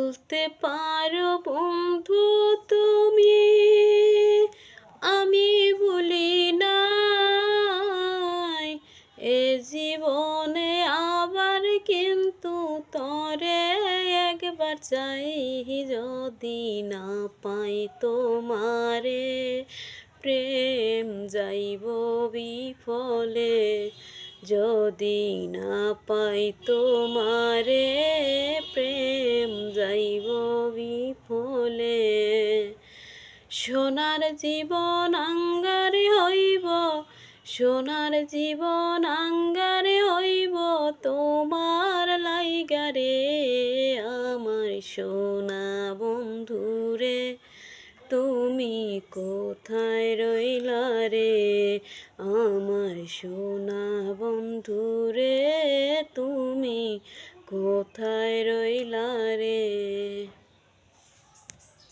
বলতে পারো বন্ধু তুমি আমি ভুলি নাই এ জীবনে আবার কিন্তু তরে একবার চাই যদি না পাই তোমারে প্রেম যাইব বিফলে যদি না পাই তোমারে প্রেম যাইব বিফলে সোনার জীবন আঙ্গারে হইব সোনার জীবন আঙ্গারে হইব তোমার লাইগারে আমার সোনা বন্ধুরে তুমি কোথায় রইলা রে আমার সোনা বন্ধুরে তুমি কোথায় রইলা রে।